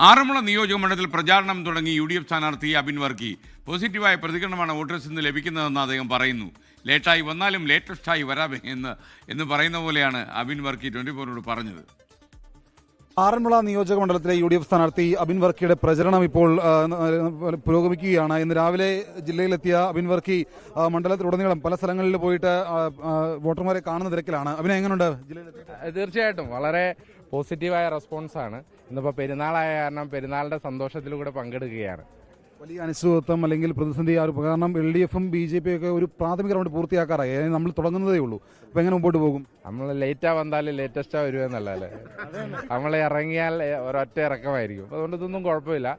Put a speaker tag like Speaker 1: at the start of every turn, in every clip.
Speaker 1: ആറന്മുള നിയോജകമണ്ഡലത്തിൽ പ്രചാരണം തുടങ്ങി UDF സ്ഥാനാർത്ഥി അബിൻ വർക്കി. പോസിറ്റീവായ പ്രതികരണമാണ് വോട്ടേഴ്സിൽ നിന്ന് ലഭിക്കുന്നതെന്ന് അദ്ദേഹം പറയുന്നു. ലേറ്റായി വന്നാലും ലേറ്റസ്റ്റായി വരാമേ എന്ന് പറയുന്ന പോലെയാണ് അബിൻ വർക്കി 24 പറഞ്ഞത്.
Speaker 2: ആറന്മുള നിയോജക മണ്ഡലത്തിലെ UDF സ്ഥാനാർത്ഥി അബിൻ വർക്കിയുടെ പ്രചരണം ഇപ്പോൾ പുരോഗമിക്കുകയാണ്. ഇന്ന് രാവിലെ ജില്ലയിലെത്തിയ അബിൻ വർക്കി മണ്ഡലത്തിലുടനീളം പല സ്ഥലങ്ങളിൽ പോയിട്ട് വോട്ടർമാരെ കാണുന്ന തിരക്കിലാണ്. അബിനെ, എങ്ങനെയുണ്ട് ജില്ലയിലെത്തി?
Speaker 3: തീർച്ചയായിട്ടും വളരെ പോസിറ്റീവായ റെസ്പോൺസാണ്. ഇന്നിപ്പോൾ പെരുന്നാളായ കാരണം പെരുന്നാളിന്റെ സന്തോഷത്തിലൂടെ പങ്കെടുക്കുകയാണ്.
Speaker 2: വലിയ അനിശ്ചിതത്വം അല്ലെങ്കിൽ പ്രതിസന്ധി കാരണം LDFും BJP ഒക്കെ ഒരു പ്രാഥമിക റൗണ്ട് പൂർത്തിയാക്കാറായി. നമ്മൾ തുടങ്ങുന്നതേ ഉള്ളൂ. അപ്പോൾ എങ്ങനെ മുമ്പോട്ട് പോകും?
Speaker 3: നമ്മൾ ലേറ്റാ വന്നാലും ലേറ്റസ്റ്റാ വരുമെന്നല്ലേ. നമ്മൾ ഇറങ്ങിയാൽ ഒരൊറ്റ ഇറക്കമായിരിക്കും. അതുകൊണ്ട് ഇതൊന്നും കുഴപ്പമില്ല.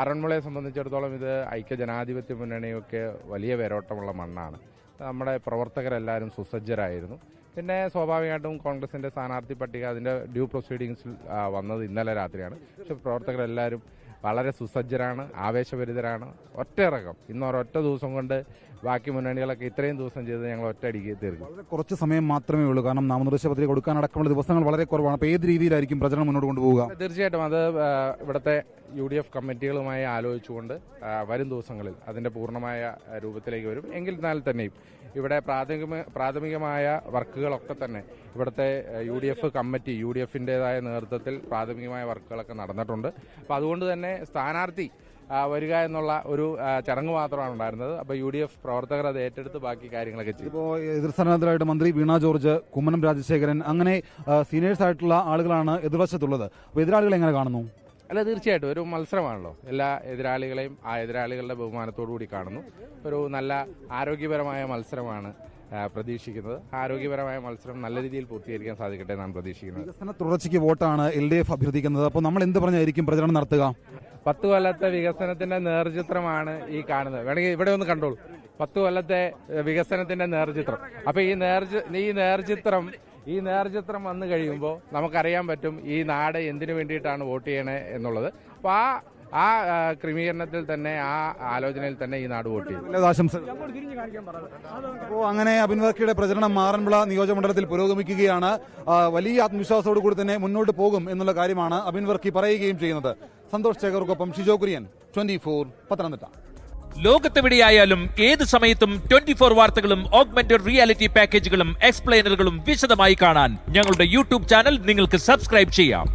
Speaker 3: ആറന്മുളയെ സംബന്ധിച്ചിടത്തോളം ഇത് ഐക്യ ജനാധിപത്യ മുന്നണിയൊക്കെ വലിയ വേരോട്ടമുള്ള മണ്ണാണ്. നമ്മുടെ പ്രവർത്തകരെല്ലാവരും സുസജ്ജരായിരുന്നു. പിന്നെ സ്വാഭാവികമായിട്ടും കോൺഗ്രസിന്റെ സ്ഥാനാർത്ഥി പട്ടിക അതിന്റെ ഡ്യൂ പ്രൊസീഡിങ്സിൽ വന്നത് ഇന്നലെ രാത്രിയാണ്. പക്ഷെ പ്രവർത്തകരെല്ലാവരും വളരെ സുസജ്ജരാണ്, ആവേശഭരിതരാണ്. ഒറ്റയിറക്കം ഇന്ന് ഒരൊറ്റ ദിവസം കൊണ്ട് ബാക്കി മുന്നണികളൊക്കെ ഇത്രയും ദിവസം ചെയ്ത് ഞങ്ങൾ ഒറ്റയടിക്ക് തീർക്കും.
Speaker 2: വളരെ കുറച്ച് സമയം മാത്രമേ ഉള്ളൂ. കാരണം നാമനിർദ്ദേശ പത്രിക കൊടുക്കാനടക്കമുള്ള ദിവസങ്ങൾ വളരെ കുറവാണ്. അപ്പോൾ ഏത് രീതിയിലായിരിക്കും പ്രചരണം മുന്നോട്ട് കൊണ്ടുപോകുക?
Speaker 3: തീർച്ചയായിട്ടും അത് ഇവിടുത്തെ UDF കമ്മിറ്റികളുമായി ആലോചിച്ചുകൊണ്ട് വരും ദിവസങ്ങളിൽ അതിന്റെ പൂർണ്ണമായ രൂപത്തിലേക്ക് വരും. എന്നാൽ തന്നെയും ഇവിടെ പ്രാഥമികമായ വർക്കുകളൊക്കെ തന്നെ ഇവിടുത്തെ UDF കമ്മിറ്റി UDFിൻ്റെതായ നേതൃത്വത്തിൽ പ്രാഥമികമായ വർക്കുകളൊക്കെ നടന്നിട്ടുണ്ട്. അപ്പോൾ അതുകൊണ്ട് തന്നെ സ്ഥാനാർത്ഥി വരിക എന്നുള്ള ഒരു ചടങ്ങ് മാത്രമാണ് ഉണ്ടായിരുന്നത്. അപ്പോൾ UDF പ്രവർത്തകർ അത് ഏറ്റെടുത്ത് ബാക്കി കാര്യങ്ങളൊക്കെ ചെയ്യും.
Speaker 2: ഇപ്പോൾ എതിർ സ്ഥാനാർത്ഥികളായിട്ട് മന്ത്രി വീണ ജോർജ്, കുമ്മനം രാജശേഖരൻ, അങ്ങനെ സീനിയേഴ്സ് ആയിട്ടുള്ള ആളുകളാണ് എതിർവശത്തുള്ളത്. അപ്പോൾ എതിരാളികൾ എങ്ങനെ കാണുന്നു?
Speaker 3: അല്ല, തീർച്ചയായിട്ടും ഒരു മത്സരമാണല്ലോ. എല്ലാ എതിരാളികളെയും ആ എതിരാളികളുടെ ബഹുമാനത്തോടു കൂടി കാണുന്നു. ഒരു നല്ല ആരോഗ്യപരമായ മത്സരമാണ് പ്രതീക്ഷിക്കുന്നത്. ആരോഗ്യപരമായ മത്സരം നല്ല രീതിയിൽ പൂർത്തീകരിക്കാൻ സാധിക്കട്ടെ എന്നാണ് പ്രതീക്ഷിക്കുന്നത്.
Speaker 2: വികസന തുടർച്ചയ്ക്ക് വോട്ടാണ് LDF അഭ്യർത്ഥിക്കുന്നത്. അപ്പോൾ നമ്മൾ എന്ത് പറഞ്ഞായിരിക്കും പ്രചരണം നടത്തുക?
Speaker 3: 10 കൊല്ലത്തെ വികസനത്തിന്റെ നേർചിത്രമാണ് ഈ കാണുന്നത്. വേണമെങ്കിൽ ഇവിടെ ഒന്ന് കണ്ടോളൂ. 10 കൊല്ലത്തെ വികസനത്തിന്റെ നേർചിത്രം. അപ്പൊ ഈ നേർചിത്രം വന്നു കഴിയുമ്പോൾ നമുക്കറിയാൻ പറ്റും ഈ നാട് എന്തിനു വേണ്ടിയിട്ടാണ് വോട്ട് ചെയ്യണേ എന്നുള്ളത്. അപ്പൊ ആ ക്രമീകരണത്തിൽ തന്നെ, ആ ആലോചനയിൽ തന്നെ ഈ നാട് വോട്ട് ചെയ്യും.
Speaker 2: ആശംസകൾ. അപ്പോൾ അങ്ങനെ അബിൻ വർക്കിയുടെ പ്രചരണം ആറന്മുള നിയോജകമണ്ഡലത്തിൽ പുരോഗമിക്കുകയാണ്. വലിയ ആത്മവിശ്വാസത്തോടു കൂടി തന്നെ മുന്നോട്ട് പോകും എന്നുള്ള കാര്യമാണ് അബിൻ വർക്കി പറയുകയും ചെയ്യുന്നത്. സന്തോഷ് ചേകർക്കൊപ്പം ഷിജോ കുര്യൻ, 24 പത്തനംതിട്ട.
Speaker 4: ലോകത്തെവിടെയായാലും ഏത് സമയത്തും 24 വാർത്തകളും ഓഗ്മെന്റഡ് റിയാലിറ്റി പാക്കേജുകളും എക്സ്പ്ലെയിനറുകളും വിശദമായി കാണാൻ ഞങ്ങളുടെ YouTube ചാനൽ നിങ്ങൾക്ക് സബ്സ്ക്രൈബ് ചെയ്യാം.